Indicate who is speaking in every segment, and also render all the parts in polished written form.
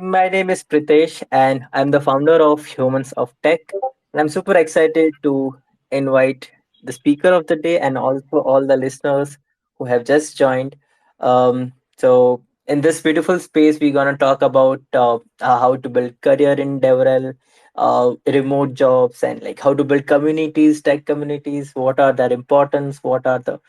Speaker 1: My name is Pritesh, and I'm the founder of Humans of Tech. And I'm super excited to invite the speaker of the day and also all the listeners who have just joined. In this beautiful space, we're going to talk about how to build career in DevRel, remote jobs, and like how to build communities, tech communities. What are their importance? What are the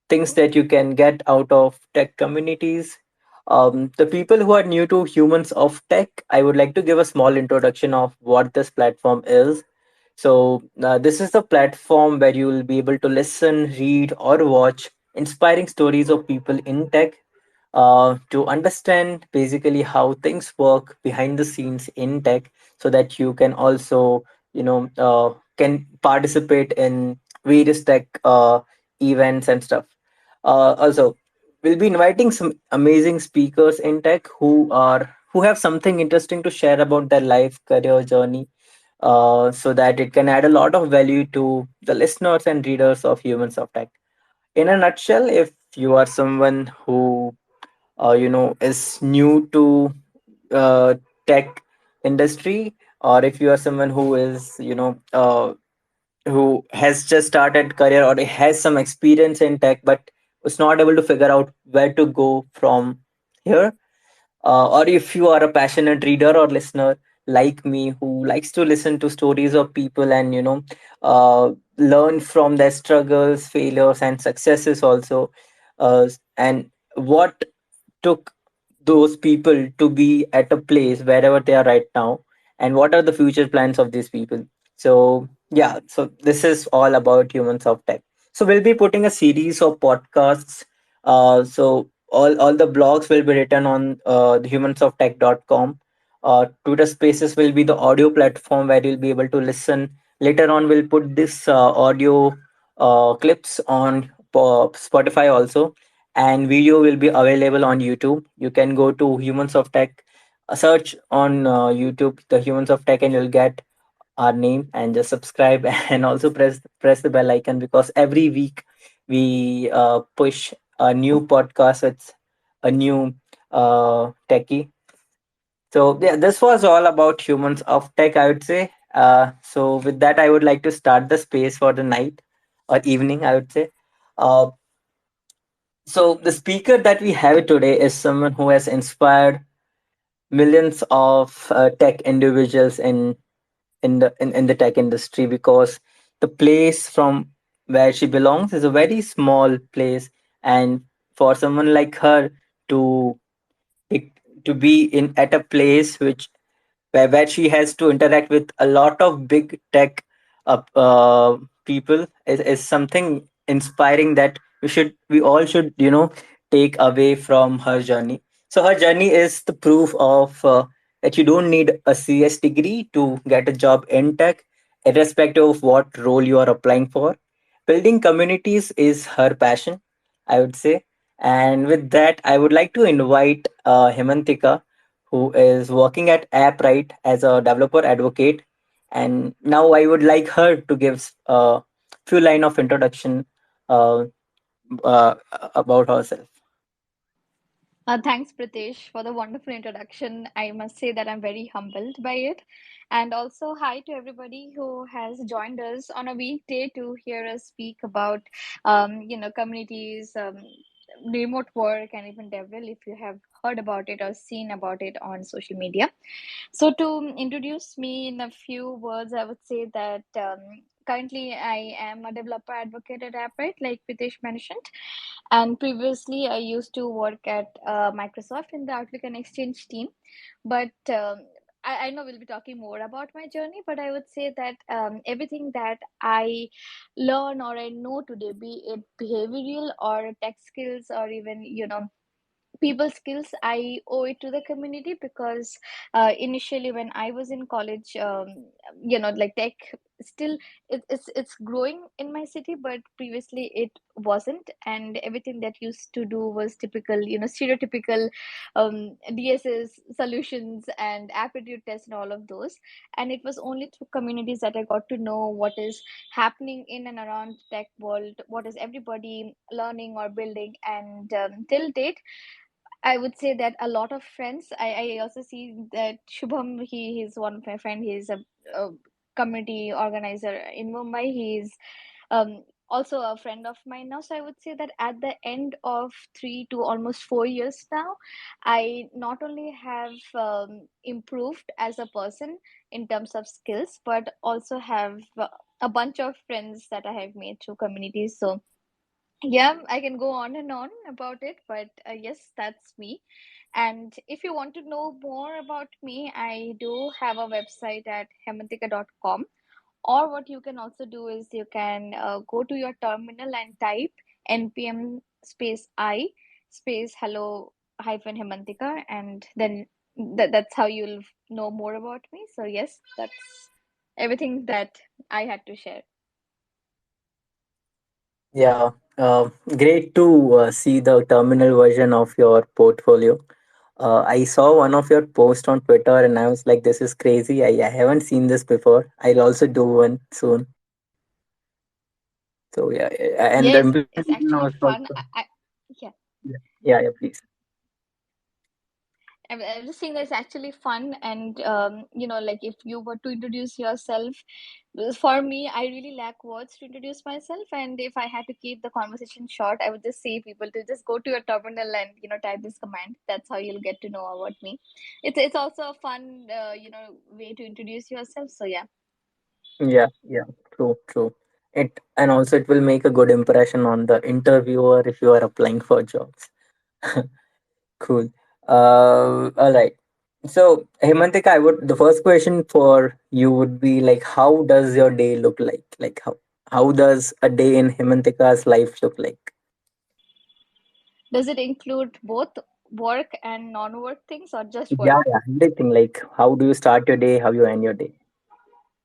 Speaker 1: things that you can get out of tech communities. The people who are new to Humans of Tech, I would like to give a small introduction of what this platform is. This is the platform where you will be able to listen, read, or watch inspiring stories of people in tech to understand basically how things work behind the scenes in tech so that you can also can participate in various tech events and stuff. Also, we'll be inviting some amazing speakers in tech who have something interesting to share about their life career journey, so that it can add a lot of value to the listeners and readers of Humans of Tech. In a nutshell, if you are someone who is new to tech industry, or if you are someone who is who has just started career or has some experience in tech but was not able to figure out where to go from here, or if you are a passionate reader or listener like me who likes to listen to stories of people and learn from their struggles, failures, and successes also, and what took those people to be at a place wherever they are right now, and what are the future plans of these people. So this is all about Humans of Tech. So we'll be putting a series of podcasts. All the blogs will be written on the humansoftech.com. Twitter Spaces will be the audio platform where you'll be able to listen. Later on, we'll put this audio clips on Spotify also, and video will be available on YouTube. You can go to Humans of Tech, search on YouTube the Humans of Tech, and you'll get our name and just subscribe and also press the bell icon because every week we push a new podcast with a new techie. So yeah, this was all about Humans of Tech, I would say. So with that, I would like to start the space for the night or evening, I would say. Uh, so the speaker that we have today is someone who has inspired millions of tech individuals in the tech industry, because the place from where she belongs is a very small place, and for someone like her to to be in at a place where she has to interact with a lot of big tech people is something inspiring that we all should take away from her journey. So her journey is the proof of that you don't need a CS degree to get a job in tech, irrespective of what role you are applying for. Building communities is her passion, I would say. And with that, I would like to invite Himantika, who is working at Appwrite as a developer advocate. And now I would like her to give a few line of introduction uh, about herself.
Speaker 2: Thanks, Pritesh, for the wonderful introduction. I must say that I'm very humbled by it. And also, hi to everybody who has joined us on a weekday to hear us speak about, communities, remote work, and even DevRel, if you have heard about it or seen about it on social media. So, to introduce me in a few words, I would say that currently I am a developer advocate at Appwrite, like Pritesh mentioned. And previously, I used to work at Microsoft in the Outlook and Exchange team. But I know we'll be talking more about my journey, but I would say that everything that I learn or I know today, be it behavioral or tech skills or even, people skills, I owe it to the community because initially when I was in college, like tech still it's growing in my city, but previously it wasn't, and everything that used to do was typical, stereotypical DSS solutions and aptitude tests and all of those. And it was only through communities that I got to know what is happening in and around tech world, what is everybody learning or building. And till date, I would say that a lot of friends. I also see that Shubham, he's one of my friend. He's a community organizer in Mumbai. He's also a friend of mine now. So I would say that at the end of 3 to almost 4 years now, I not only have improved as a person in terms of skills, but also have a bunch of friends that I have made through communities. So yeah, I can go on and on about it, but yes, that's me. And if you want to know more about me, I do have a website at hemantika.com. Or what you can also do is you can go to your terminal and type npm space I space hello hyphen Hemantika, and then that's how you'll know more about me. So yes, that's everything that I had to share.
Speaker 1: Yeah, great to see the terminal version of your portfolio. I saw one of your posts on Twitter and I was like, this is crazy. I haven't seen this before. I'll also do one soon. So, yeah, and the
Speaker 2: Yes, it's
Speaker 1: implementation
Speaker 2: actually
Speaker 1: was
Speaker 2: fun.
Speaker 1: also,
Speaker 2: Yeah.
Speaker 1: yeah, please.
Speaker 2: I'm just saying that it's actually fun, and like if you were to introduce yourself, for me, I really lack words to introduce myself, and if I had to keep the conversation short, I would just say people to just go to your terminal and type this command. That's how you'll get to know about me. It's also a fun way to introduce yourself. So yeah.
Speaker 1: Yeah, yeah, true, true. And also it will make a good impression on the interviewer if you are applying for jobs. Cool. All right. So, Hemantika, the first question for you would be like, how does your day look like? Like, how does a day in Hemantika's life look like?
Speaker 2: Does it include both work and non-work things or just
Speaker 1: Yeah,
Speaker 2: work?
Speaker 1: yeah, everything. Like, how do you start your day? How you end your day?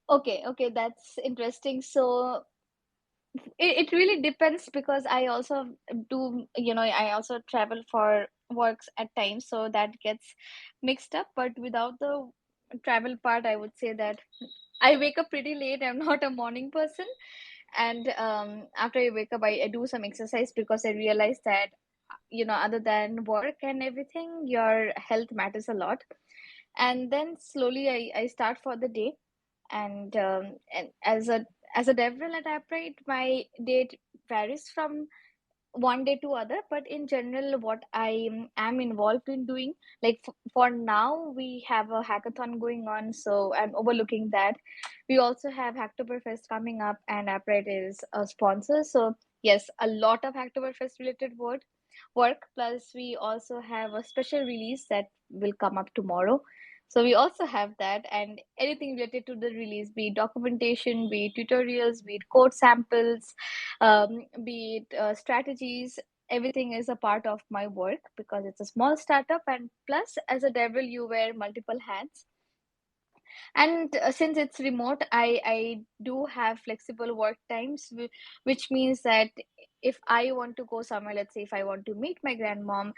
Speaker 2: Okay, okay, that's interesting. So it really depends because I also do, I also travel for works at times, so that gets mixed up. But without the travel part, I would say that I wake up pretty late. I'm not a morning person. And after I wake up, I do some exercise because I realize that, other than work and everything, your health matters a lot. And then slowly I start for the day, and as a DevRel at Appwrite, my date varies from one day to other, but in general, what I am involved in doing, like for now, we have a hackathon going on, so I'm overlooking that. We also have Hacktoberfest coming up, and Appwrite is a sponsor. So yes, a lot of Hacktoberfest related work. Plus, we also have a special release that will come up tomorrow. So we also have that, and anything related to the release, be it documentation, be it tutorials, be it code samples, be it strategies, everything is a part of my work because it's a small startup. And plus, as a devil, you wear multiple hats. And since it's remote, I do have flexible work times, which means that if I want to go somewhere, let's say if I want to meet my grandmom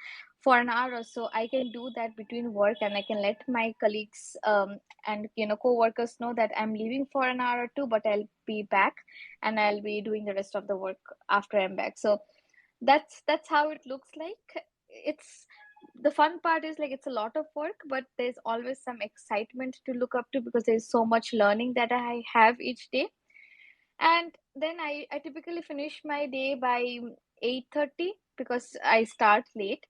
Speaker 2: for an hour or so, I can do that between work, and I can let my colleagues and co-workers know that I'm leaving for an hour or two, but I'll be back, and I'll be doing the rest of the work after I'm back. So that's how it looks like. It's the fun part is like it's a lot of work, but there's always some excitement to look up to because there's so much learning that I have each day. And then I typically finish my day by 8:30 because I start late.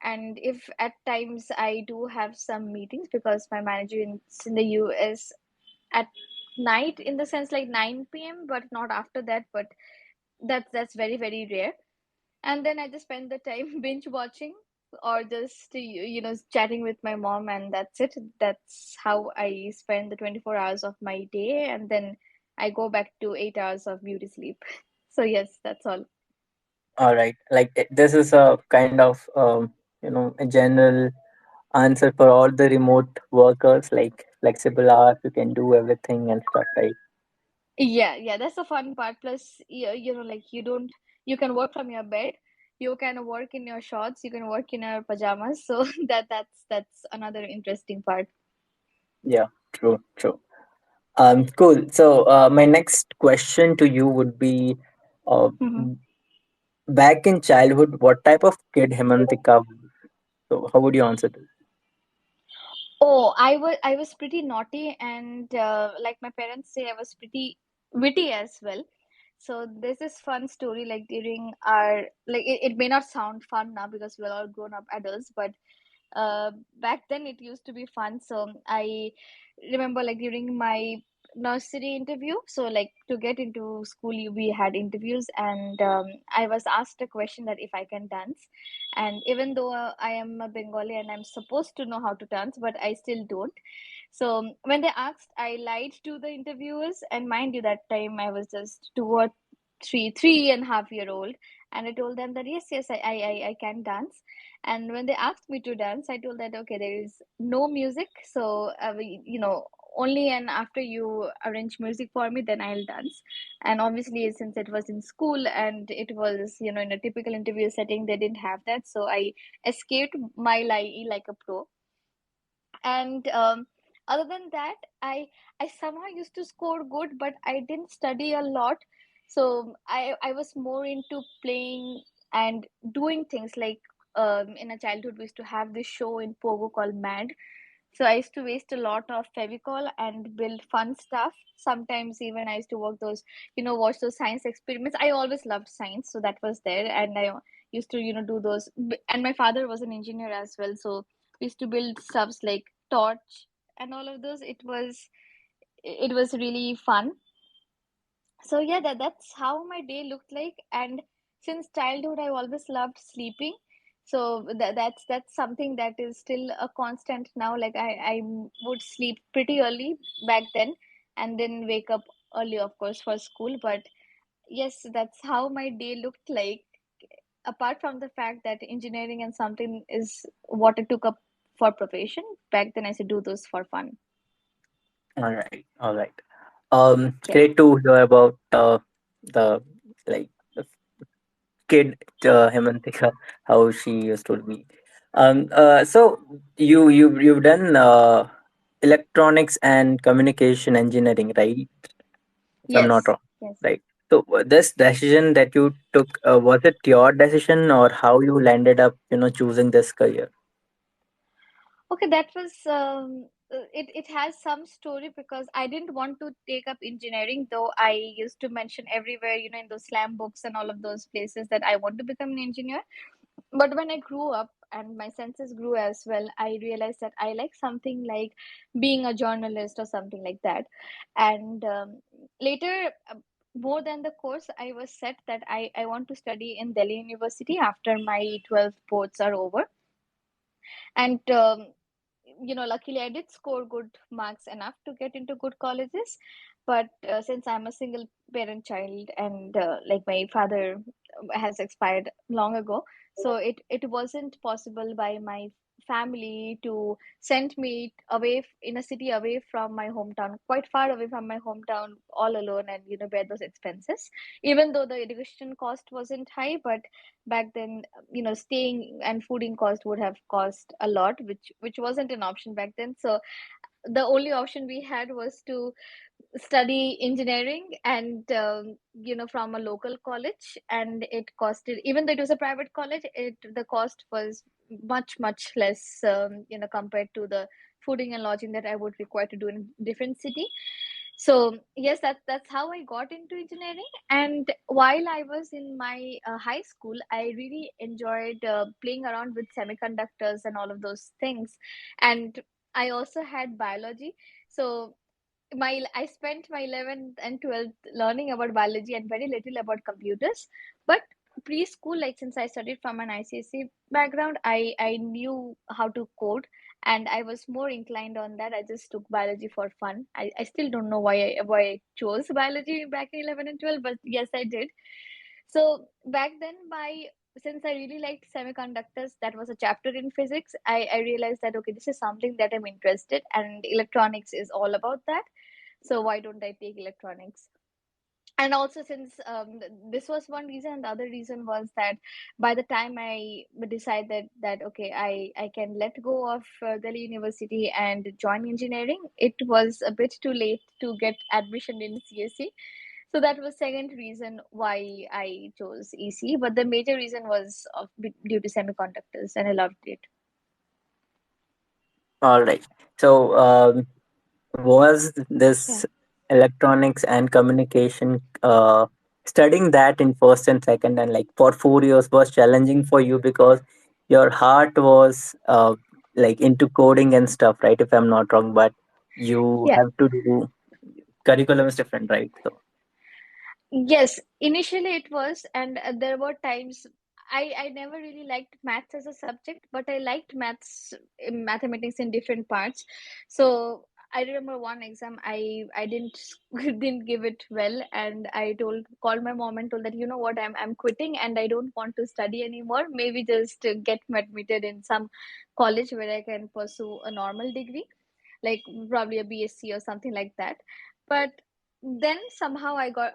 Speaker 2: And if at times I do have some meetings because my manager is in the US at night, in the sense like 9 p.m., but not after that, but that's very, very rare. And then I just spend the time binge watching or just chatting with my mom, and that's it. That's how I spend the 24 hours of my day, and then I go back to 8 hours of beauty sleep. So yes, that's all.
Speaker 1: All right. Like, this is a kind of, a general answer for all the remote workers, like flexible hours, you can do everything and stuff, right?
Speaker 2: Yeah, yeah, that's the fun part. Plus, like you can work from your bed, you can work in your shorts, you can work in your pajamas. So that's another interesting part.
Speaker 1: Yeah, true, true. Cool. So, my next question to you would be, uh,
Speaker 2: Mhm.
Speaker 1: back in childhood, what type of kid Hemantika was? So how would you answer this?
Speaker 2: Oh, I was pretty naughty, and like my parents say, I was pretty witty as well. So there's this fun story like during our like it may not sound fun now because we're all grown up adults, but uh, back then it used to be fun. So I remember like during my nursery interview, so like to get into school we had interviews, and I was asked a question that if I can dance. And even though I am a Bengali and I'm supposed to know how to dance, but I still don't. So when they asked, I lied to the interviewers, and mind you, that time I was just three and a half year old, and I told them that yes, I can dance. And when they asked me to dance, I told that okay, there is no music, so only and after you arrange music for me, then I'll dance. And obviously, since it was in school and it was in a typical interview setting, they didn't have that, so I escaped my lie like a pro. And other than that, I somehow used to score good, but I didn't study a lot. So I was more into playing and doing things like in a childhood we used to have this show in Pogo called Mad. So I used to waste a lot of Fevicol and build fun stuff. Sometimes even I used to work those, watch those science experiments. I always loved science, so that was there, and I used to, do those. And my father was an engineer as well, so we used to build stuffs like torch and all of those. It was really fun. So yeah, that's how my day looked like. And since childhood I've always loved sleeping, so that's something that is still a constant now. Like I would sleep pretty early back then, and then wake up early, of course, for school. But yes, that's how my day looked like, apart from the fact that engineering and something is what I took up for profession. Back then I used to do those for fun.
Speaker 1: All right, all right.
Speaker 2: Yeah.
Speaker 1: Great to hear about the like the kid Hemantika, how she used to be. So you've done electronics and communication engineering, right? If I'm not
Speaker 2: Yes.
Speaker 1: wrong,
Speaker 2: Yes.
Speaker 1: right? So this decision that you took, was it your decision or how you landed up, choosing this career?
Speaker 2: Okay, that was it has some story because I didn't want to take up engineering, though I used to mention everywhere, in those slam books and all of those places that I want to become an engineer. But when I grew up and my senses grew as well, I realized that I like something like being a journalist or something like that. And later, more than the course, I was set that I want to study in Delhi University after my 12th boards are over. And luckily I did score good marks enough to get into good colleges. But since I'm a single parent child, and like my father has expired long ago, so it wasn't possible by my family to send me away in a city away from my hometown, quite far away from my hometown, all alone, and bear those expenses. Even though the education cost wasn't high, but back then, staying and fooding cost would have cost a lot, which wasn't an option back then. So the only option we had was to study engineering, and from a local college. And it costed, even though it was a private college, it the cost was much less, compared to the fooding and lodging that I would require to do in a different city. So yes, that's how I got into engineering. And while I was in my high school, I really enjoyed playing around with semiconductors and all of those things. And I also had biology. So my I spent my 11th and 12th learning about biology and very little about computers. But preschool, like since I studied from an ICSE background, I knew how to code, and I was more inclined on that. I just took biology for fun. I still don't know why I chose biology back in 11 and 12, but yes, I did. So back then, my since I really liked semiconductors, that was a chapter in physics. I realized that okay, this is something that I'm interested, and electronics is all about that. So why don't I take electronics? And also, since this was one reason, and the other reason was that by the time I decided that okay, I can let go of Delhi University and join engineering, it was a bit too late to get admission in CSE. So that was second reason why I chose EC. But the major reason was due to semiconductors, and I loved it.
Speaker 1: All right. So, was
Speaker 2: Yeah.
Speaker 1: this electronics and communication studying that in first and second and like for 4 years was challenging for you because your heart was like into coding and stuff, right? If I'm not wrong, but you
Speaker 2: Yeah.
Speaker 1: have to do curriculum is different, right? So,
Speaker 2: Yes, initially it was, and there were times I never really liked maths as a subject, but I liked mathematics in different parts. So I remember one exam I didn't didn't give it well, and I told called my mom and told that, you know what, I'm quitting and I don't want to study anymore. Maybe just get me admitted in some college where I can pursue a normal degree, like probably a BSc or something like that. But then somehow I got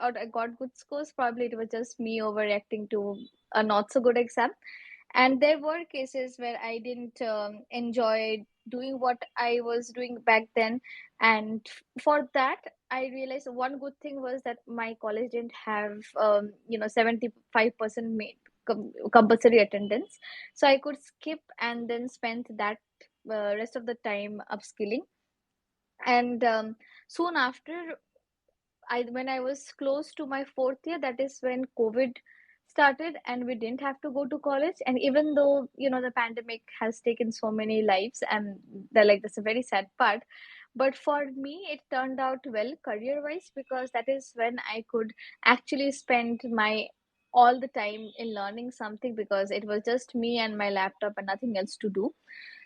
Speaker 2: good scores. Probably it was just me overreacting to a not so good exam. And there were cases where I didn't enjoy doing what I was doing back then. And for that, I realized one good thing was that my college didn't have 75% compulsory attendance, so I could skip and then spend that rest of the time upskilling. And soon after, when I was close to my fourth year, that is when COVID started, and we didn't have to go to college. And even though the pandemic has taken so many lives, and that's a very sad part, but for me it turned out well career wise, because that is when I could actually spend my all the time in learning something, because it was just me and my laptop and nothing else to do.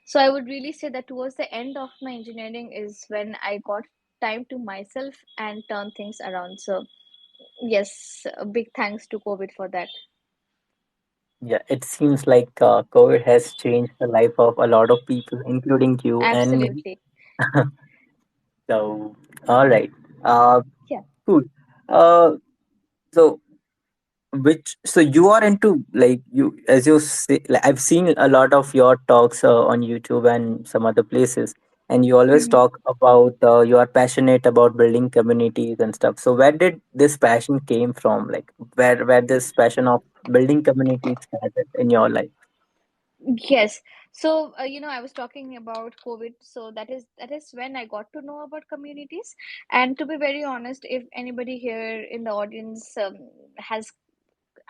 Speaker 2: So I would really say that towards the end of my engineering is when I got time to myself and turn things around. So yes, a big thanks to COVID for that.
Speaker 1: yeah, it seems like COVID has changed the life of a lot of people, including you and me.
Speaker 2: Absolutely.
Speaker 1: So, all right. Uh,
Speaker 2: Yeah.
Speaker 1: cool. Uh, so so you are into like you as you say, like, I've seen a lot of your talks on YouTube and some other places, and you always
Speaker 2: Hmm.
Speaker 1: talk about you are passionate about building communities and stuff. So where did this passion came from? Like where this passion of building communities started in your life?
Speaker 2: Yes. So, I was talking about COVID. So that is when I got to know about communities. And to be very honest, if anybody here in the audience has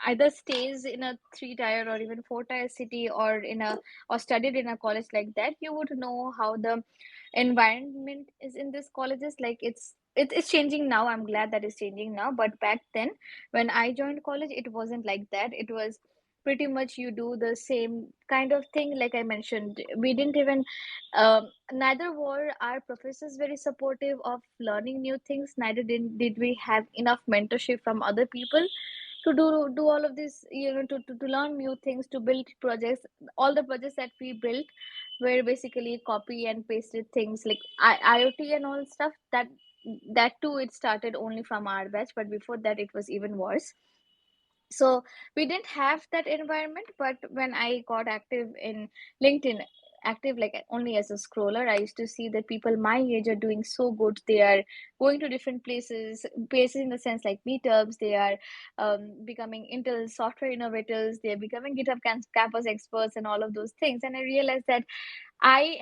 Speaker 2: either stays in a three tier or even four tier city, or studied in a college like that, you would know how the environment is in these colleges. Like it's changing now. I'm glad that it's changing now, but back then when I joined college, it wasn't like that. It was pretty much you do the same kind of thing. Like I mentioned, we didn't even neither were our professors very supportive of learning new things, neither did we have enough mentorship from other people to do all of this, to learn new things, to build projects. All the projects that we built were basically copy and pasted things, like IoT and all stuff. That too, it started only from our batch, but before that it was even worse. So we didn't have that environment. But when I got active in LinkedIn, active like only as a scroller, I used to see that people my age are doing so good. They are going to different places in the sense like meetups. They are becoming Intel software innovators. They are becoming GitHub campus experts and all of those things. And I realized that I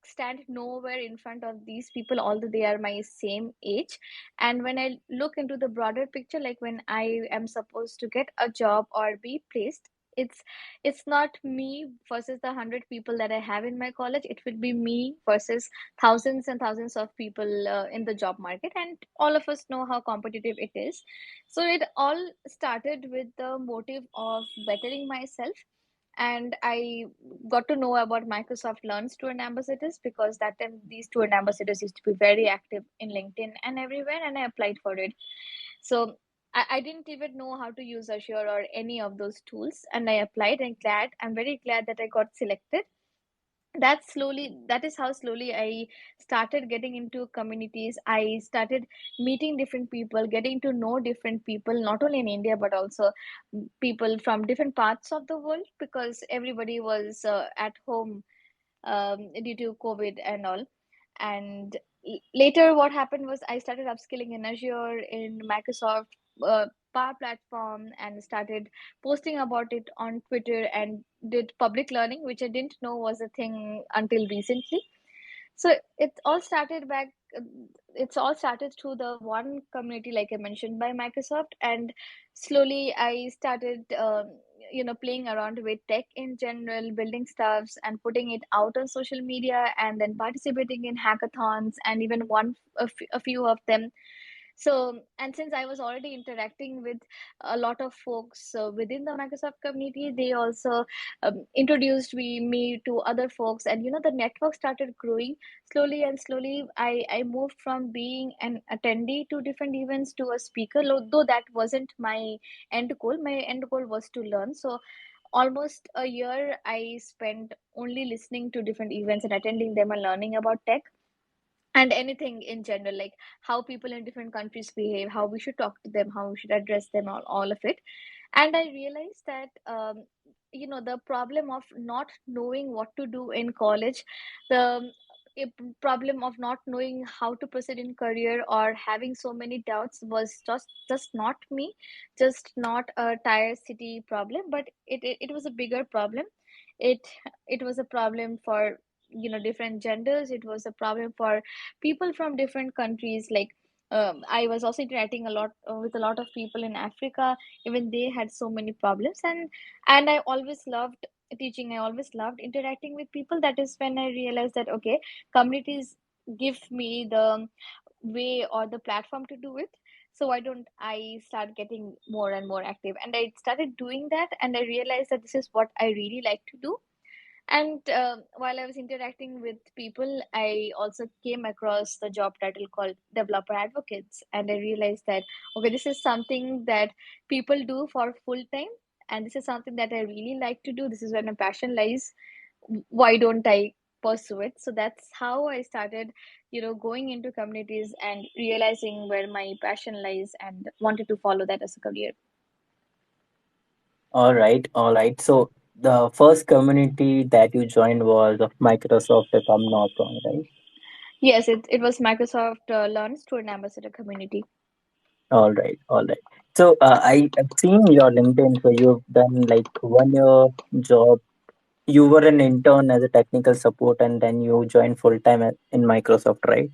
Speaker 2: stand nowhere in front of these people, although they are my same age. And when I look into the broader picture, like when I am supposed to get a job or be placed, it's it's not me versus the 100 people that I have in my college. It will be me versus thousands and thousands of people in the job market, and all of us know how competitive it is. So it all started with the motive of bettering myself. And I got to know about Microsoft Learn Student Ambassadors, because that time these student ambassadors used to be very active in LinkedIn and everywhere, and I applied for it. So I didn't even know how to use Azure or any of those tools, and I applied, and I'm very glad that I got selected. That is how slowly I started getting into communities. I started meeting different people, getting to know different people, not only in India but also people from different parts of the world, because everybody was at home due to COVID and all. And later, what happened was I started upskilling in Azure, in Microsoft Power Platform, and started posting about it on Twitter, and did public learning, which I didn't know was a thing until recently. So it all started back. It's all started through the one community, like I mentioned, by Microsoft, and slowly I started, playing around with tech in general, building stuffs and putting it out on social media, and then participating in hackathons, and even a few of them. So, and since I was already interacting with a lot of folks within the Microsoft community, they also introduced me to other folks, and the network started growing slowly and slowly. I moved from being an attendee to different events to a speaker, though that wasn't my end goal. My end goal was to learn. So almost a year I spent only listening to different events and attending them and learning about tech and anything in general, like how people in different countries behave, how we should talk to them, how we should address them, all of it. And I realized that the problem of not knowing what to do in college, the problem of not knowing how to proceed in career or having so many doubts was just not me, just not a tier city problem, but it was a bigger problem. It it was a problem for different genders. It was a problem for people from different countries. Like I was also interacting a lot with a lot of people in Africa. Even they had so many problems, and I always loved teaching. I always loved interacting with people. That is when I realized that okay, communities give me the way or the platform to do it. So why don't I start getting more and more active? And I started doing that, and I realized that this is what I really like to do. And while I was interacting with people, I also came across the job title called Developer Advocates. And I realized that, okay, this is something that people do for full time. And this is something that I really like to do. This is where my passion lies. Why don't I pursue it? So that's how I started, going into communities and realizing where my passion lies and wanted to follow that as a career.
Speaker 1: All right, all right. So the first community that you joined was of Microsoft, if I'm not wrong, right?
Speaker 2: Yes, it was Microsoft Learn Student Ambassador Community.
Speaker 1: All right, all right. So I have seen your LinkedIn. So you've done like 1 year job. You were an intern as a technical support, and then you joined full time in Microsoft, right?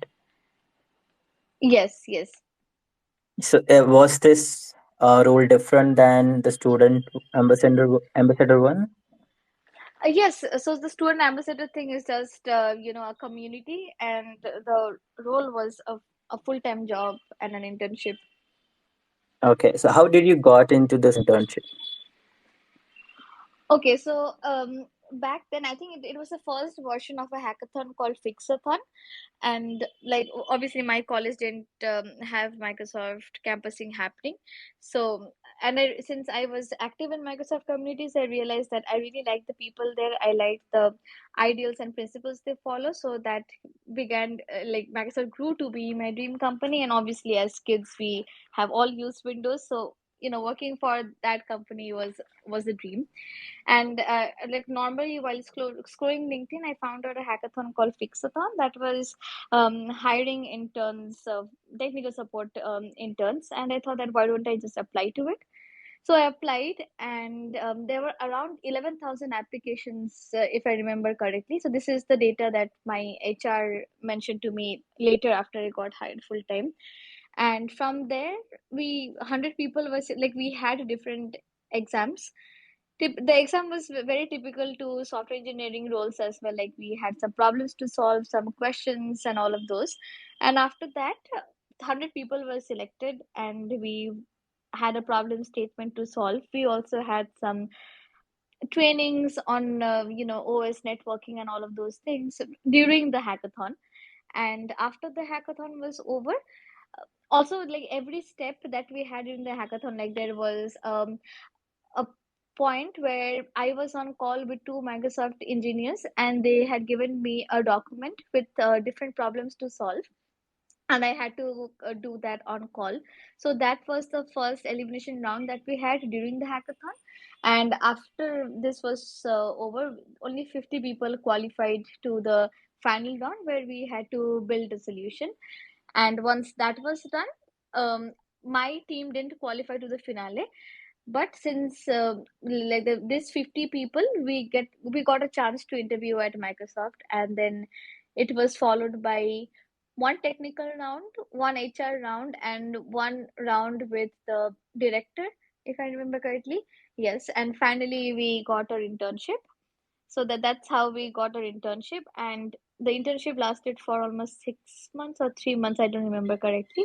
Speaker 2: Yes, yes.
Speaker 1: So was this role different than the student ambassador one?
Speaker 2: Yes, so the student ambassador thing is just a community, and the role was a full-time job and an internship.
Speaker 1: Okay, so how did you got into this internship?
Speaker 2: Okay, so back then I think it was the first version of a hackathon called Fixathon. And like obviously my college didn't have Microsoft campusing happening. So since I was active in Microsoft communities, I realized that I really liked the people there. I liked the ideals and principles they follow. So that began like Microsoft grew to be my dream company. And obviously as kids we have all used Windows, so working for that company was a dream. And like normally while scrolling LinkedIn, I found out a hackathon called Fixathon that was hiring interns, technical support interns. And I thought that why don't I just apply to it? So I applied, and there were around 11,000 applications, if I remember correctly. So this is the data that my HR mentioned to me later after I got hired full time. And from there, 100 people was like we had different exams. The exam was very typical to software engineering roles as well. Like we had some problems to solve, some questions, and all of those. And after that, 100 people were selected, and we had a problem statement to solve. We also had some trainings on OS networking and all of those things during the hackathon. And after the hackathon was over, also like every step that we had in the hackathon, like there was a point where I was on call with two Microsoft engineers, and they had given me a document with different problems to solve. And I had to do that on call. So that was the first elimination round that we had during the hackathon. And after this was over, only 50 people qualified to the final round where we had to build a solution. And once that was done, my team didn't qualify to the finale. But since like this 50 people, we got a chance to interview at Microsoft. And then It was followed by one technical round, one HR round, and one round with the director, if I remember correctly. Yes, and finally we got our internship. So that's how we got our internship, and the internship lasted for almost 6 months or 3 months, I don't remember correctly.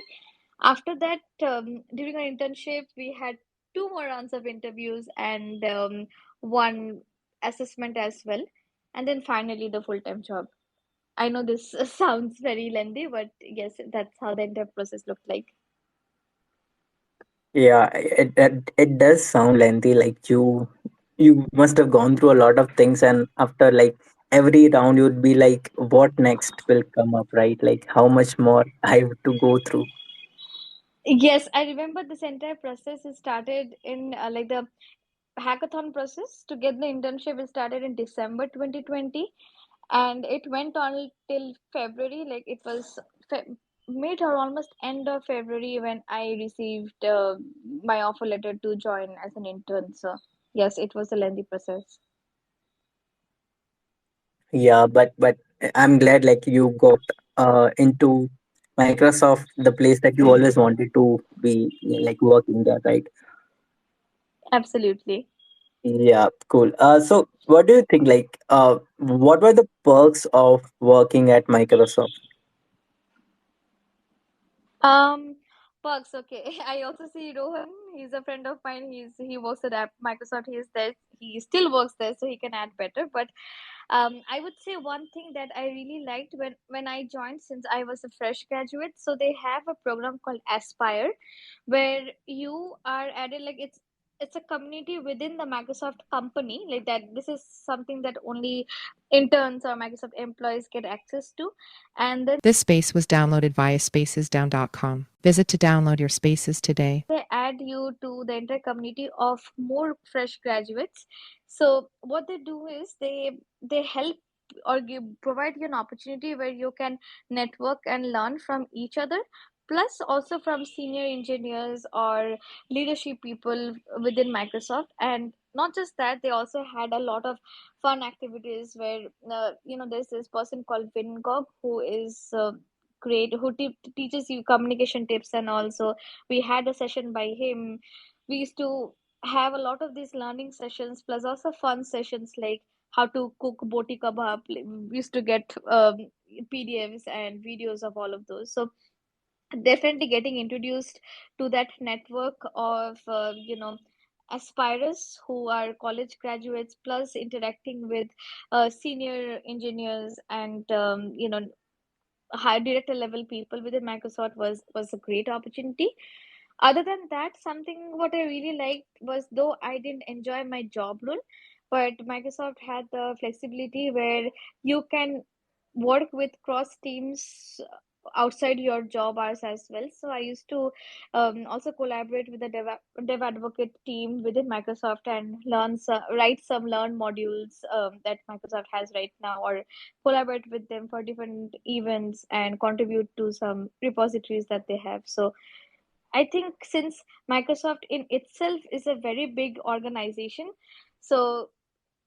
Speaker 2: After that, during our internship, we had two more rounds of interviews and one assessment as well, and then finally the full-time job. I know this sounds very lengthy, but yes, that's how the entire process looked like.
Speaker 1: Yeah, it does sound lengthy. Like you must have gone through a lot of things, and after like every round, you'd be like, what next will come up, right? Like how much more I have to go through.
Speaker 2: Yes, I remember this entire process is started in like the hackathon process to get the internship. It started in December 2020, and it went on till February. Like it was mid or almost end of February when I received my offer letter to join as an intern. So yes, it was a lengthy process.
Speaker 1: Yeah, but I'm glad like you got into Microsoft, the place that you always wanted to be, like working there, right?
Speaker 2: Absolutely.
Speaker 1: Yeah, cool. So what do you think? Like, what were the perks of working at Microsoft?
Speaker 2: Um, Perks. Okay. I also see Rohan. He's a friend of mine. He works at Microsoft. He is there. He still works there, so he can add better. But I would say one thing that I really liked when I joined, since I was a fresh graduate. So they have a program called Aspire, where you are added. Like it's a community within the Microsoft company. Like that. This is something that only interns or Microsoft employees get access to, and then
Speaker 3: This space was downloaded via spacesdown.com. Visit to download your spaces today.
Speaker 2: they add you to the entire community of more fresh graduates. So what they do is they help or provide you an opportunity where you can network and learn from each other, plus also from senior engineers or leadership people within Microsoft. And not just that, they also had a lot of fun activities where there's this person called Vingog who is great, who teaches you communication tips. And also we had a session by him. We used to have a lot of these learning sessions, plus also fun sessions like how to cook boti kebab. We used to get PDFs and videos of all of those. So definitely getting introduced to that network of aspirers who are college graduates, plus interacting with senior engineers and high director level people within Microsoft was a great opportunity. Other than that, something what I really liked was, though I didn't enjoy my job role, but Microsoft had the flexibility where you can work with cross teams outside your job hours as well. So I used to also collaborate with the dev advocate team within Microsoft and write some learn modules that Microsoft has right now, or collaborate with them for different events and contribute to some repositories that they have. So I think since Microsoft in itself is a very big organization, so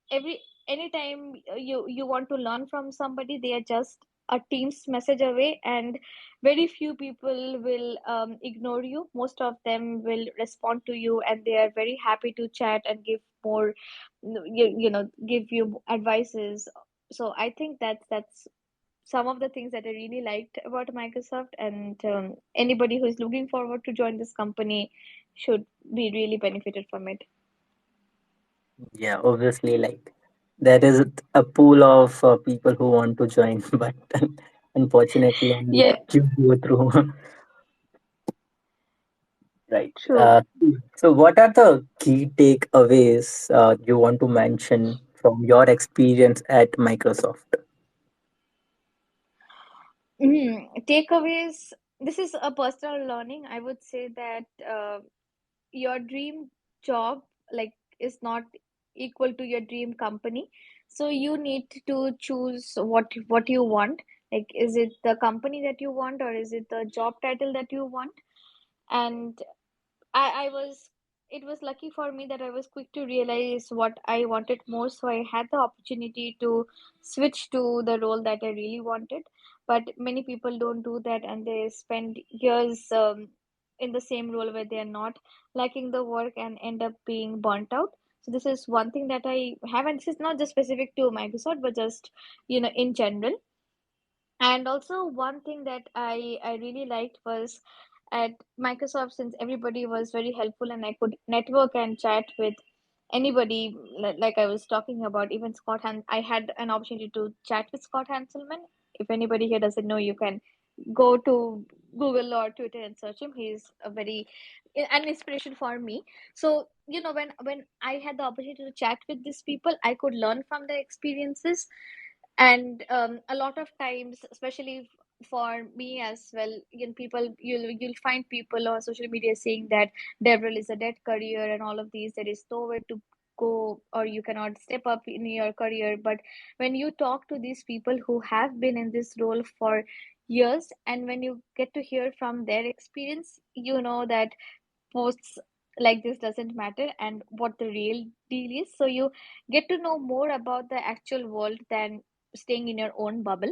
Speaker 2: every anytime you want to learn from somebody, they are just a team's message away, and very few people will ignore you. Most of them will respond to you, and they are very happy to chat and give more, give you advices. So I think that's some of the things that I really liked about Microsoft, and anybody who is looking forward to join this company should be really benefited from it.
Speaker 1: Yeah, obviously, like there is a pool of people who want to join, but unfortunately, only
Speaker 2: Yeah,
Speaker 1: you go through. Right.
Speaker 2: true.
Speaker 1: So, what are the key takeaways you want to mention from your experience at Microsoft?
Speaker 2: Takeaways. This is a personal learning. I would say that your dream job, like, is not equal to your dream company. So you need to choose what you want. Like, is it the company that you want, or is it the job title that you want? And I was it was lucky for me that I was quick to realize what I wanted more, so I had the opportunity to switch to the role that I really wanted. But many people don't do that, and they spend years in the same role where they are not liking the work and end up being burnt out. So this is one thing that I have, and this is not just specific to Microsoft, but just in general. And also one thing that I really liked was at Microsoft, since everybody was very helpful and I could network and chat with anybody, like I was talking about, even I had an opportunity to chat with Scott Hanselman. If anybody here doesn't know, you can go to Google or Twitter and search him. He's a very an inspiration for me. So when I had the opportunity to chat with these people, I could learn from their experiences. And a lot of times, especially for me as well, you'll find people on social media saying that DevRel is a dead career and all of these, there is nowhere to go or you cannot step up in your career. But when you talk to these people who have been in this role for years, and when you get to hear from their experience, you know that posts like this doesn't matter and what the real deal is. So you get to know more about the actual world than staying in your own bubble.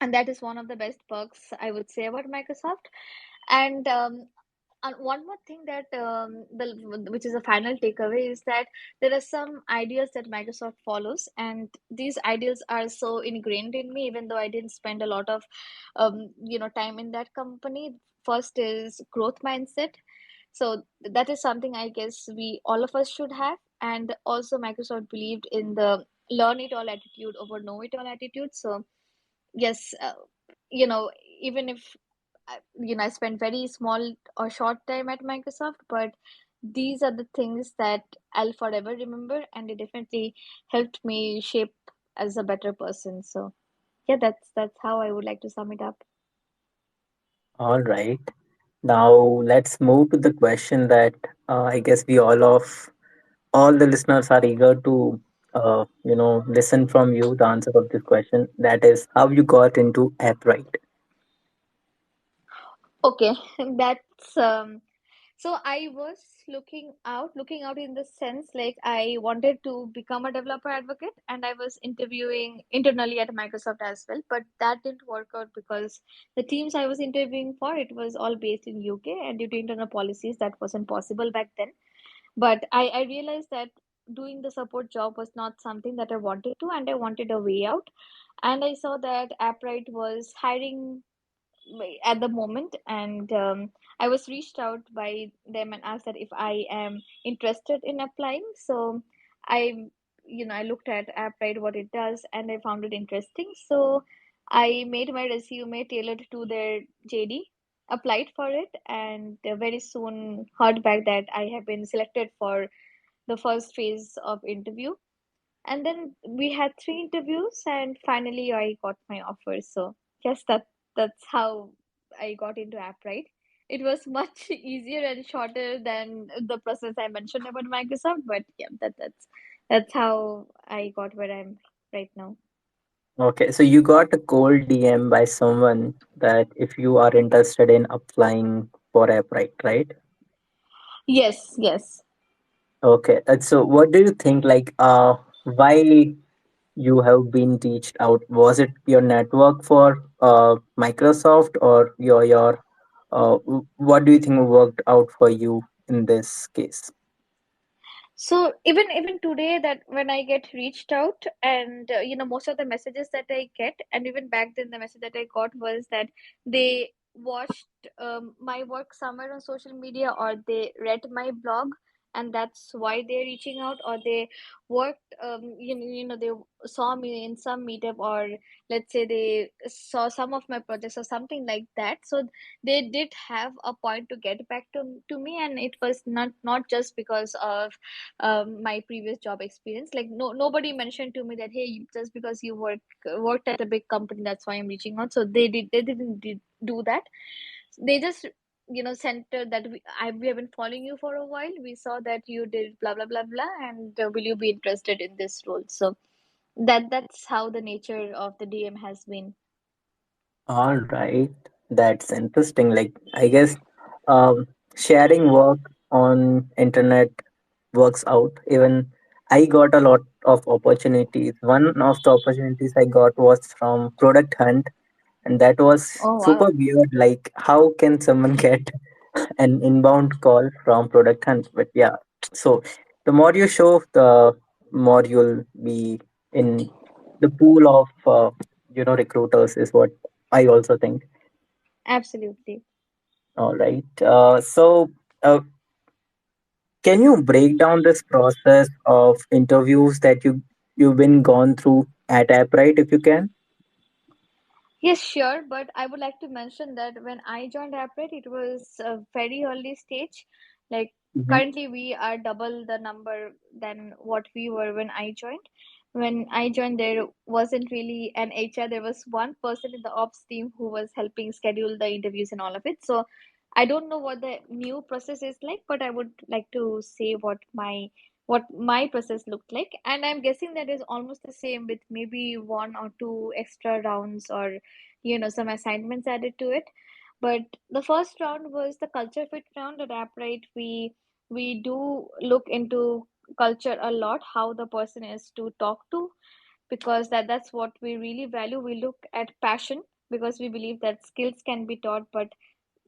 Speaker 2: And that is one of the best perks I would say about Microsoft. And one more thing that which is a final takeaway is that there are some ideas that Microsoft follows, and these ideas are so ingrained in me, even though I didn't spend a lot of time in that company. First is growth mindset. So that is something I guess we all of us should have. And also Microsoft believed in the learn it all attitude over know it all attitude. So yes, you know, even if I spent very small or short time at Microsoft, but these are the things that I'll forever remember, and it definitely helped me shape as a better person. So yeah, that's how I would like to sum it up.
Speaker 1: All right. Now let's move to the question that I guess we all the listeners are eager to listen from you the answer of this question. That is how you got into Appwrite.
Speaker 2: Okay, that's so I was looking out in the sense like I wanted to become a developer advocate, and I was interviewing internally at Microsoft as well, but that didn't work out because the teams I was interviewing for, it was all based in UK, and due to internal policies that wasn't possible back then. But I realized that doing the support job was not something that I wanted to, and I wanted a way out. And I saw that Apprite was hiring at the moment, and I was reached out by them and asked that if I am interested in applying. So I I looked at Applied, what it does, and I found it interesting. So I made my resume tailored to their JD, applied for it, and very soon heard back that I have been selected for the first phase of interview. And then we had three interviews, and finally I got my offer. So yes, that's how I got into Apprite. It was much easier and shorter than the process I mentioned about Microsoft, but yeah, that's how I got where I'm right now.
Speaker 1: Okay, so you got a cold DM by someone that if you are interested in applying for Appwrite, right?
Speaker 2: Yes, yes.
Speaker 1: Okay, so what do you think? Like, why you have been reached out? Was it your network for Microsoft or what do you think worked out for you in this case?
Speaker 2: So even today, that when I get reached out, and most of the messages that I get, and even back then the message that I got was that they watched my work somewhere on social media, or they read my blog, and that's why they're reaching out, or they worked they saw me in some meetup, or let's say they saw some of my projects or something like that. So they did have a point to get back to me, and it was not just because of my previous job experience. Like nobody mentioned to me that hey, just because you worked at a big company, that's why I'm reaching out. So they didn't do that. They just centered that we have been following you for a while. We saw that you did blah blah blah blah, and will you be interested in this role? So that's how the nature of the DM has been.
Speaker 1: All right, that's interesting. Like, I guess sharing work. on internet works out. Even I got a lot of opportunities. One of the opportunities I got was from Product Hunt, and that was
Speaker 2: Oh,
Speaker 1: super
Speaker 2: wow.
Speaker 1: weird. Like, how can someone get an inbound call from Product Hunt? But yeah, so the more you show, the more you'll be in the pool of recruiters, is what I also think.
Speaker 2: Absolutely.
Speaker 1: All right. Uh, can you break down this process of interviews that you've been gone through at Appwrite if you can?
Speaker 2: Yes, sure. But I would like to mention that when I joined Appwrite, it was a very early stage. Like
Speaker 1: Hmm.
Speaker 2: currently, we are double the number than what we were when I joined. When I joined, there wasn't really an HR. There was one person in the ops team who was helping schedule the interviews and all of it. So I don't know what the new process is like, but I would like to say what my process looked like. And I'm guessing that is almost the same with maybe one or two extra rounds or some assignments added to it. But the first round was the culture fit round at Apprite. We do look into culture a lot, how the person is to talk to, because that's what we really value. We look at passion because we believe that skills can be taught, but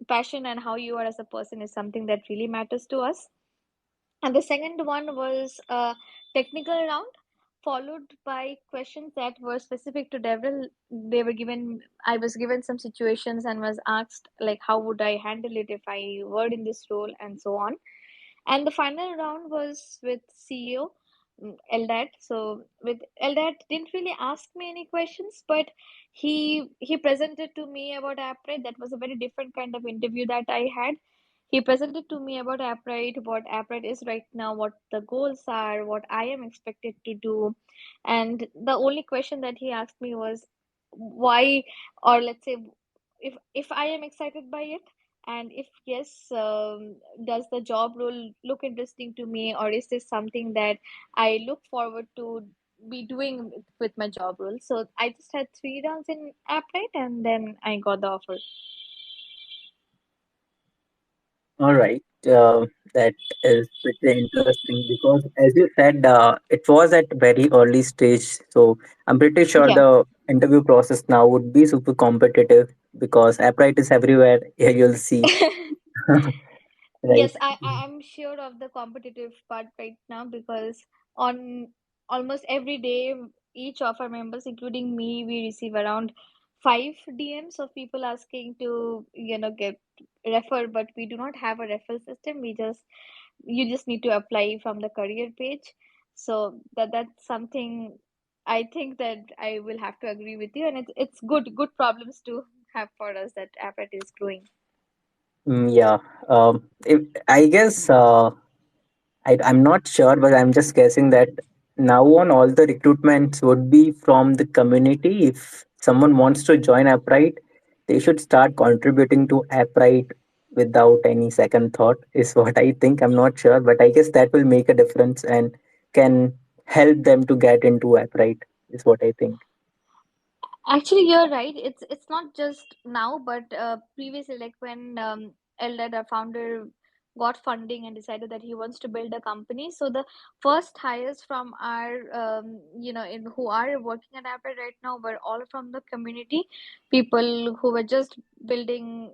Speaker 2: passion and how you are as a person is something that really matters to us. And the second one was a technical round, followed by questions that were specific to DevRel. I was given some situations and was asked, like, how would I handle it if I were in this role, and so on. And the final round was with CEO Eldad. So with Eldad, didn't really ask me any questions, but he presented to me about Appwrite. That was a very different kind of interview that I had. He presented to me about Appwrite, what Appwrite is right now, what the goals are, what I am expected to do. And the only question that he asked me was why, or let's say, if I am excited by it, and if yes, does the job role look interesting to me, or is this something that I look forward to be doing with my job role? So I just had three rounds in Appwrite, and then I got the offer.
Speaker 1: All right. That is pretty interesting because, as you said, it was at very early stage. So I'm pretty sure
Speaker 2: Yeah.
Speaker 1: the interview process now would be super competitive because Apprite is everywhere. Here you'll see, right?
Speaker 2: Yes, I'm sure of the competitive part right now because on almost every day, each of our members, including me, we receive around five DMs of people asking to, get refer, but we do not have a referral system. You just need to apply from the career page. So that's something I think that I will have to agree with you, and it's good problems to have for us that Applet is growing.
Speaker 1: Yeah. I guess I'm not sure, but I'm just guessing that now on all the recruitments would be from the community. If someone wants to join Apprite, they should start contributing to Apprite without any second thought, is what I think. I'm not sure, but I guess that will make a difference and can help them to get into Apprite, is what I think.
Speaker 2: Actually, you're right. It's not just now, but previously, like when Eldad, our founder, got funding and decided that he wants to build a company. So the first hires from our, who are working at Apple right now were all from the community, people who were just building,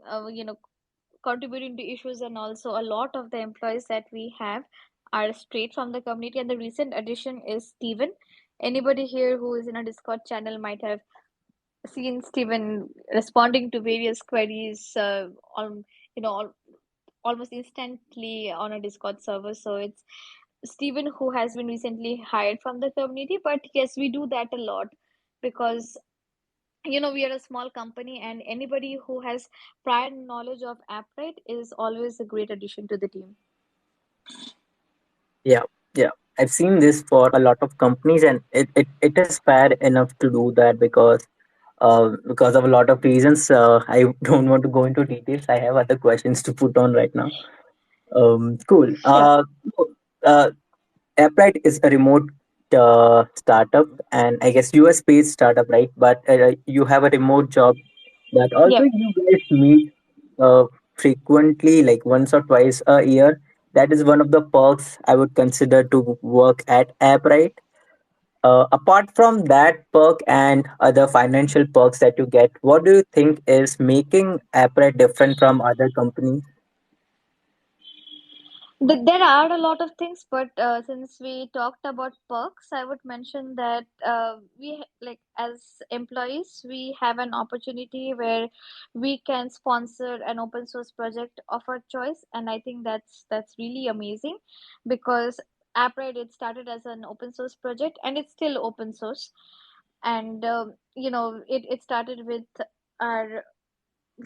Speaker 2: contributing to issues, and also a lot of the employees that we have are straight from the community. And the recent addition is Steven. Anybody here who is in a Discord channel might have seen Stephen responding to various queries on you know al almost instantly on a Discord server. So it's Stephen who has been recently hired from the community. But yes, we do that a lot because we are a small company, and anybody who has prior knowledge of Appwrite is always a great addition to the team.
Speaker 1: Yeah, yeah. I've seen this for a lot of companies, and it is fair enough to do that because of a lot of reasons. I don't want to go into details. I have other questions to put on right now. Cool.
Speaker 2: Sure.
Speaker 1: So, uh, Appwrite is a remote startup, and I guess US based startup, right? But you have a remote job, but also
Speaker 2: Yep.
Speaker 1: you guys meet uh, frequently, like once or twice a year. That is one of the perks I would consider to work at Appwrite. Apart from that perk and other financial perks that you get, what do you think is making Appwrite different from other companies?
Speaker 2: There are a lot of things, but since we talked about perks, I would mention that like as employees, we have an opportunity where we can sponsor an open source project of our choice, and I think that's really amazing because Appride, it started as an open source project and it's still open source, and it started with our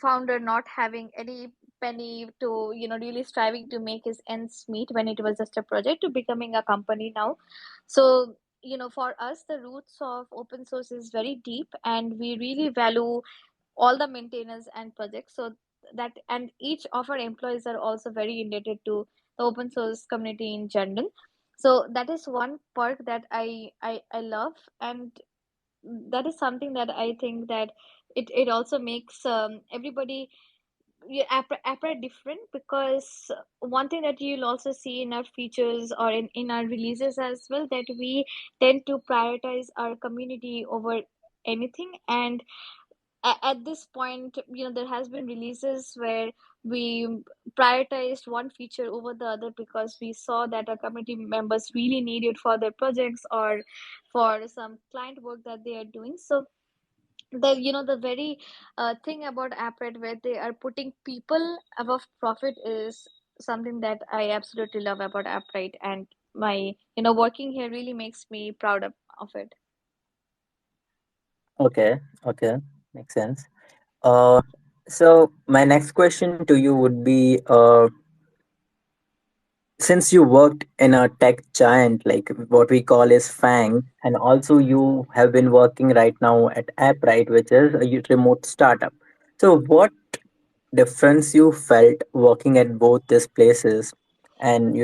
Speaker 2: founder not having any penny to really striving to make his ends meet when it was just a project to becoming a company now. So for us the roots of open source is very deep and we really value all the maintainers and projects, so that and each of our employees are also very indebted to the open source community in general. So that is one perk that I love, and that is something that I think that it also makes everybody, yeah, Appra different, because one thing that you'll also see in our features or in our releases as well, that we tend to prioritize our community over anything. And at this point, there has been releases where we prioritized one feature over the other because we saw that our community members really need it for their projects or for some client work that they are doing. So the very thing about Appred where they are putting people above profit is something that I absolutely love about Appred, and my working here really makes me proud of it.
Speaker 1: Okay, okay, makes sense. Uh, so my next question to you would be, since you worked in a tech giant like what we call is Fang, and also you have been working right now at Apprite, which is a remote startup. So what difference you felt working at both these places, and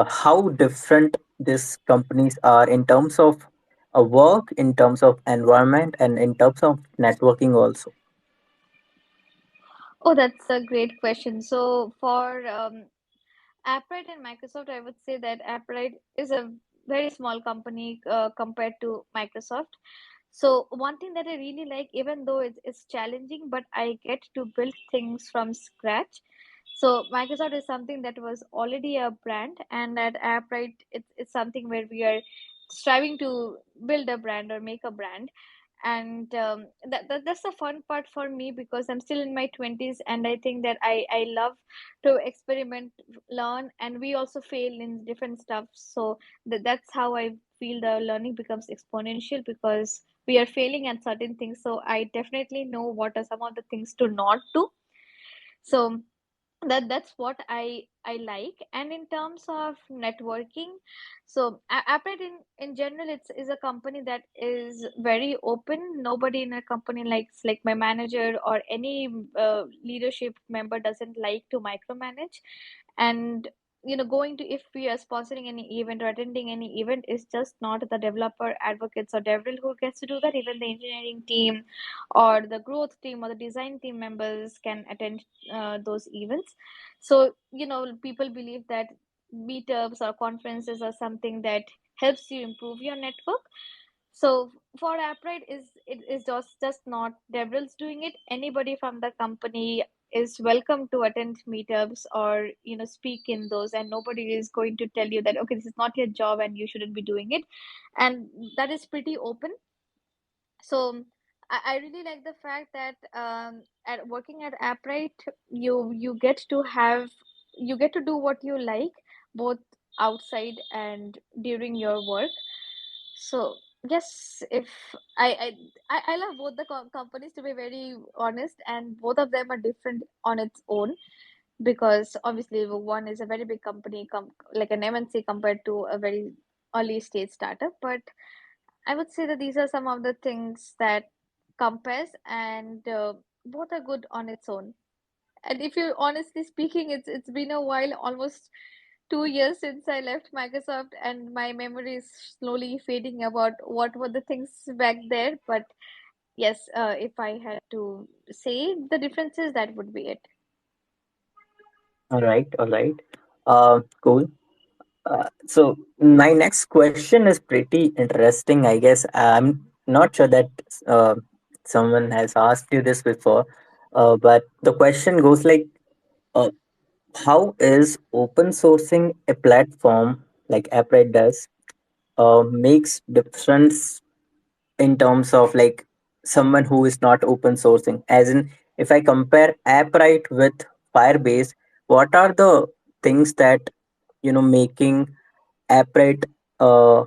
Speaker 1: how different these companies are in terms of work, in terms of environment, and in terms of networking also.
Speaker 2: Oh, that's a great question. So for Appwrite and Microsoft, I would say that Appwrite is a very small company compared to Microsoft. So one thing that I really like, even though it's challenging, but I get to build things from scratch. So Microsoft is something that was already a brand, and at Appwrite, it's something where we are striving to build a brand or make a brand. And that's the fun part for me because I'm still in my 20s, and I think that I love to experiment, learn, and we also fail in different stuff. So that's how I feel the learning becomes exponential, because we are failing at certain things. So I definitely know what are some of the things to not do. So that's what I like. And in terms of networking, so Applet in general, it's is a company that is very open. Nobody in a company likes, like my manager or any leadership member doesn't like to micromanage. And going to, if we are sponsoring any event or attending any event, is just not the developer advocates or DevRel who gets to do that. Even the engineering team or the growth team or the design team members can attend those events. So people believe that meetups or conferences are something that helps you improve your network. So for Appride, is it is just not DevRel's doing it. Anybody from the company is welcome to attend meetups or speak in those, and nobody is going to tell you that, okay, this is not your job and you shouldn't be doing it. And that is pretty open. So I really like the fact that at working at Apprite, you get to have, you get to do what you like, both outside and during your work. So yes, if I love both the companies, to be very honest, and both of them are different on its own, because obviously one is a very big company, like an MNC, compared to a very early stage startup. But I would say that these are some of the things that compares, and both are good on its own. And if you honestly speaking, it's been a while, almost 2 years since I left Microsoft, and my memory is slowly fading about what were the things back there. But yes, if I had to say the differences, that would be it.
Speaker 1: All right, all right. Cool. So my next question is pretty interesting. I guess I'm not sure that uh, someone has asked you this before, but the question goes like, uh, how is open sourcing a platform like Appwrite does makes difference in terms of like someone who is not open sourcing? As in, if I compare Appwrite with Firebase, what are the things that making Appwrite uh,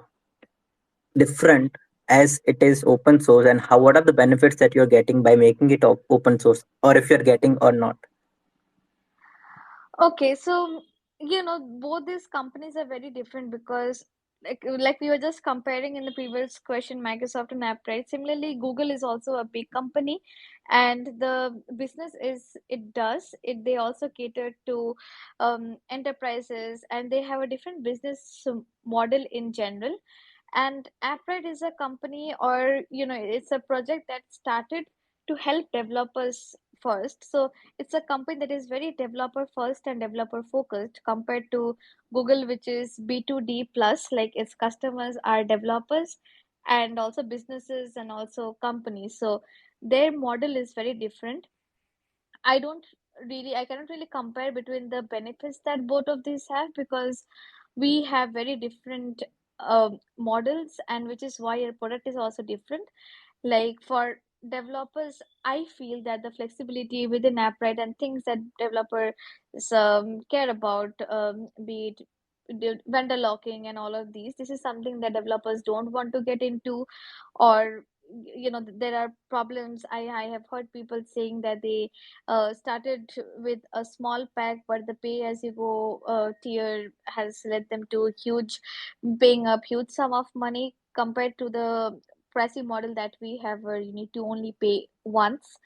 Speaker 1: different as it is open source, and how what are the benefits that you're getting by making it open source, or if you're getting or not?
Speaker 2: Okay, so both these companies are very different because like we were just comparing in the previous question, Microsoft and Appwrite. Similarly, Google is also a big company, and the business is it does it. They also cater to enterprises, and they have a different business model in general. And Appwrite is a company, or it's a project that started to help developers first. So it's a company that is very developer first and developer focused compared to Google, which is B2D plus, like its customers are developers and also businesses and also companies. So their model is very different. I don't I cannot really compare between the benefits that both of these have, because we have very different models, and which is why your product is also different. Like for developers, I feel that the flexibility within Appwrite and things that developers care about, be it vendor locking and all of these, this is something that developers don't want to get into. Or there are problems. I have heard people saying that they started with a small pack, but the pay as you go tier has led them to huge, paying up huge sum of money compared to the pricing model that we have, where you need to only pay once.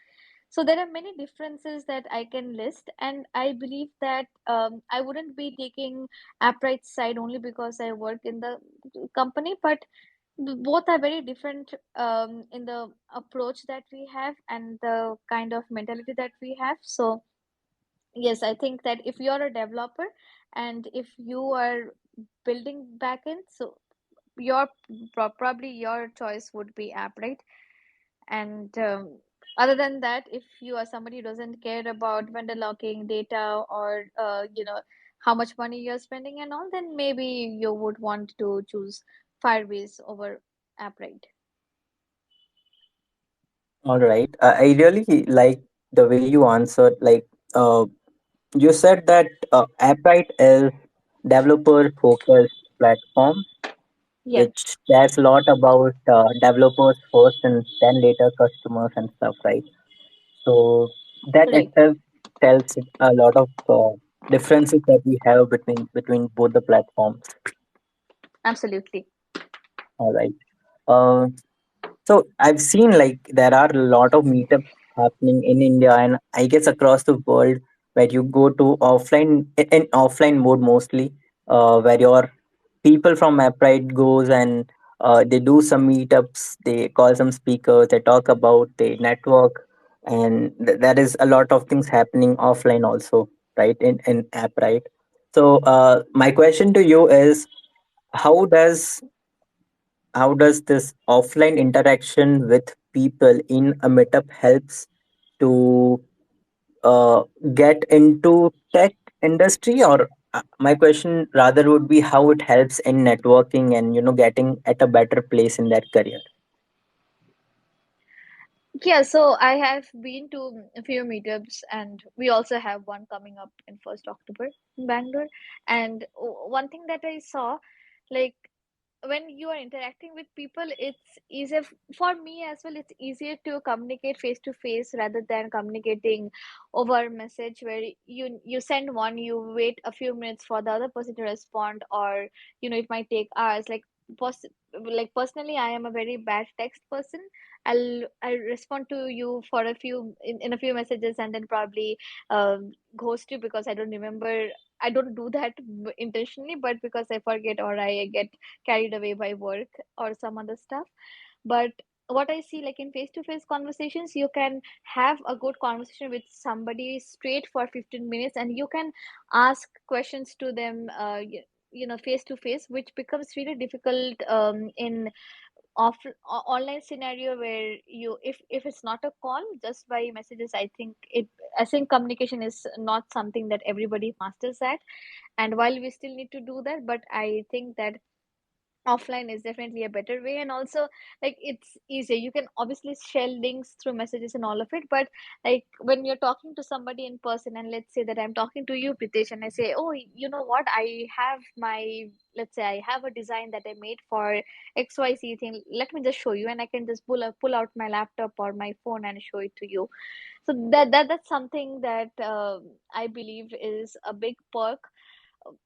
Speaker 2: So there are many differences that I can list, and I believe that I wouldn't be taking Appright's side only because I work in the company, but both are very different in the approach that we have and the kind of mentality that we have. So yes, I think that if you're a developer and if you are building backend, so your probably your choice would be Apprite. And other than that, if you are somebody who doesn't care about vendor locking data, or how much money you're spending and all, then maybe you would want to choose Firebase over Apprite.
Speaker 1: All right. I really like the way you answered. Like, you said that Appwrite is developer focused platform,
Speaker 2: Yes,
Speaker 1: which cares a lot about developers first and then later customers and stuff, right? So that
Speaker 2: right.
Speaker 1: itself tells a lot of differences that we have between both the platforms.
Speaker 2: Absolutely.
Speaker 1: All right. Uh, So I've seen like there are a lot of meetups happening in India and I guess across the world, where you go to offline in offline mode mostly, where your people from Appride goes and they do some meetups, they call some speakers, they talk about the network, and there is a lot of things happening offline also, right? In Appride. So my question to you is, how does how does this offline interaction with people in a meetup helps to uh, get into tech industry? Or my question rather would be how it helps in networking and getting at a better place in that career.
Speaker 2: Yeah, so I have been to a few meetups, and we also have one coming up in 1st October in Bangalore. And one thing that I saw, like when you are interacting with people, it's easier for me as well. It's easier to communicate face to face rather than communicating over message, where you send one, you wait a few minutes for the other person to respond, or it might take hours. Pos- like personally, I am a very bad text person. I'll respond to you for a few in a few messages, and then probably ghost you because I don't remember. I don't do that intentionally, but because I forget or I get carried away by work or some other stuff. But what I see, like in face-to-face conversations, you can have a good conversation with somebody straight for 15 minutes, and you can ask questions to them, face-to-face, which becomes really difficult in online scenario where if it's not a call, just by messages. I think communication is not something that everybody masters at, and while we still need to do that, but I think that offline is definitely a better way. And also, like, it's easier, you can obviously share links through messages and all of it, but like when you're talking to somebody in person, and let's say that I'm talking to you, Pritesh, and I say, oh, you know what, I have my, let's say I have a design that I made for XYZ thing, let me just show you, and I can just pull out my laptop or my phone and show it to you. So that's something that I believe is a big perk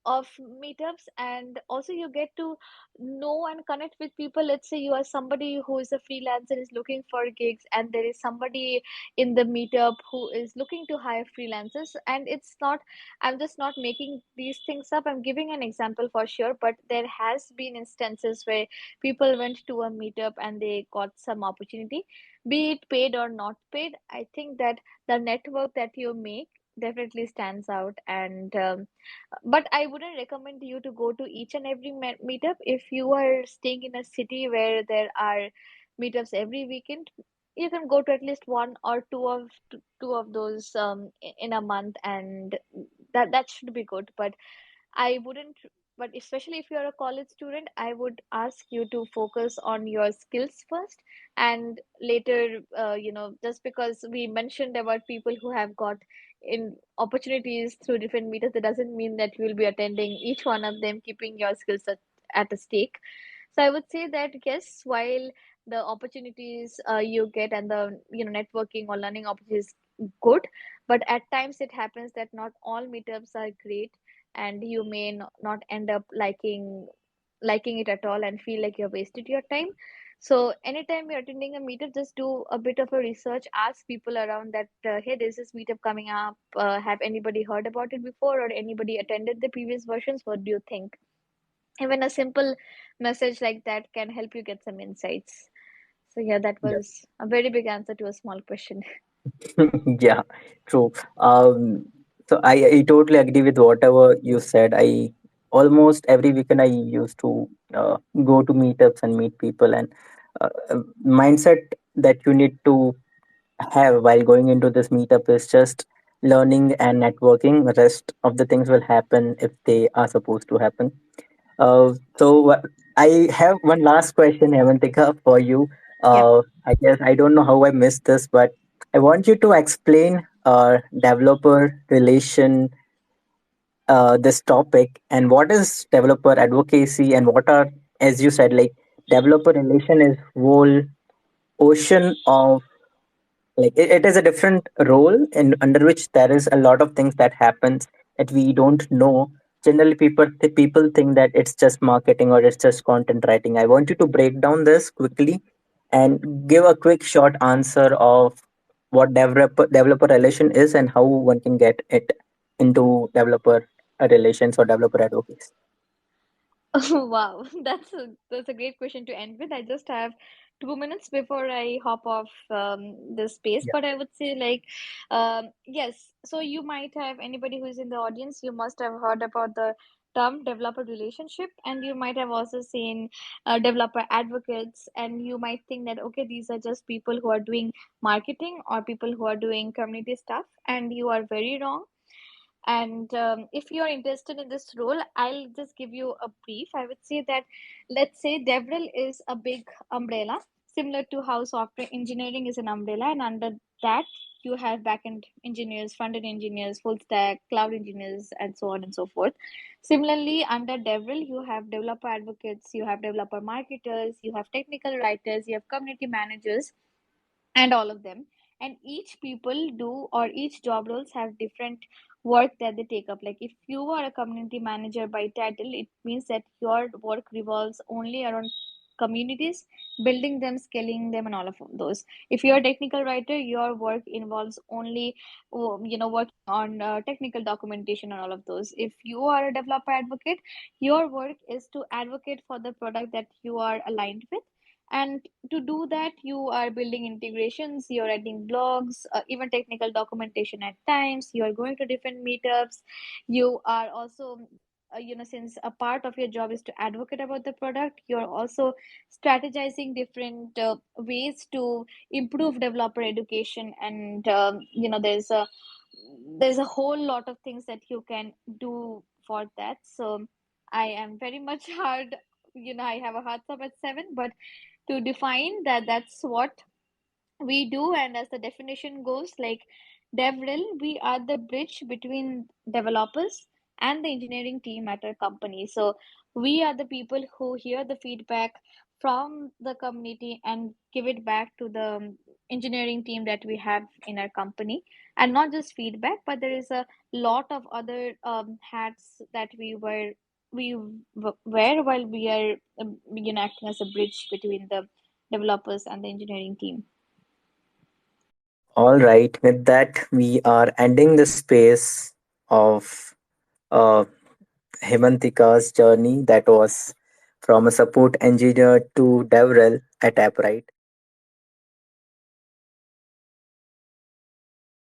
Speaker 2: of meetups. And also you get to know and connect with people. Let's say you are somebody who is a freelancer, is looking for gigs, and there is somebody in the meetup who is looking to hire freelancers. And it's not, I'm just not making these things up, I'm giving an example for sure, but there has been instances where people went to a meetup and they got some opportunity, be it paid or not paid. I think that the network that you make definitely stands out. And but I wouldn't recommend you to go to each and every meetup. If you are staying in a city where there are meetups every weekend, you can go to at least one or two of those in a month, and that should be good. But I wouldn't, but especially if you're a college student, I would ask you to focus on your skills first, and later, just because we mentioned about people who have got in opportunities through different meetups, that doesn't mean that you will be attending each one of them, keeping your skills at a stake. So I would say that yes, while the opportunities you get and the networking or learning opportunities good, but at times it happens that not all meetups are great, and you may not end up liking it at all and feel like you've wasted your time. So anytime you're attending a meetup, just do a bit of a research, ask people around that, hey, there's this meetup coming up, have anybody heard about it before, or anybody attended the previous versions, what do you think? Even a simple message like that can help you get some insights. So yeah, that
Speaker 1: Yeah.
Speaker 2: was a very big answer to a small question.
Speaker 1: Yeah, true. So I totally agree with whatever you said. I almost every weekend I used to go to meetups and meet people, and mindset that you need to have while going into this meetup is just learning and networking. The rest of the things will happen if they are supposed to happen. So I have one last question, Hemantika, for you.
Speaker 2: Yeah.
Speaker 1: I guess I don't know how I missed this, but I want you to explain developer relation, this topic, and what is developer advocacy, and what are, as you said, like developer relation is whole ocean of, like it is a different role in under which there is a lot of things that happens that we don't know. Generally people think that it's just marketing or it's just content writing. I want you to break down this quickly and give a quick short answer of what developer relation is and how one can get it into developer relations or developer advocacy.
Speaker 2: Oh, wow, that's a great question to end with. I just have 2 minutes before I hop off this space,
Speaker 1: Yeah.
Speaker 2: but I would say, like, yes. So you might have, anybody who's in the audience, you must have heard about the term developer relationship, and you might have also seen developer advocates, and you might think that, okay, these are just people who are doing marketing or people who are doing community stuff, and you are very wrong. And if you're interested in this role, I'll just give you a brief. I would say that, let's say DevRel is a big umbrella, similar to how software engineering is an umbrella, and under that you have backend engineers, front-end engineers, full stack, cloud engineers, and so on and so forth. Similarly, under DevRel, you have developer advocates, you have developer marketers, you have technical writers, you have community managers, and all of them. And each people do, or each job roles have different work that they take up. Like if you are a community manager by title, it means that your work revolves only around communities, building them, scaling them, and all of those. If you're a technical writer, your work involves only working on technical documentation and all of those. If you are a developer advocate, your work is to advocate for the product that you are aligned with, And to do that, you are building integrations, you're writing blogs, even technical documentation at times, you're going to different meetups, you are also since a part of your job is to advocate about the product, you're also strategizing different ways to improve developer education. And there's a whole lot of things that you can do for that. So I am very much hard, I have a hard stop at 7, but to define that, that's what we do. And as the definition goes, like DevRel, we are the bridge between developers and the engineering team at our company. So we are the people who hear the feedback from the community and give it back to the engineering team that we have in our company. And not just feedback, but there is a lot of other hats that wear while we are acting as a bridge between the developers and the engineering team.
Speaker 1: All right, with that, we are ending the space of uh, Himantika's journey that was from a support engineer to DevRel at Appwrite.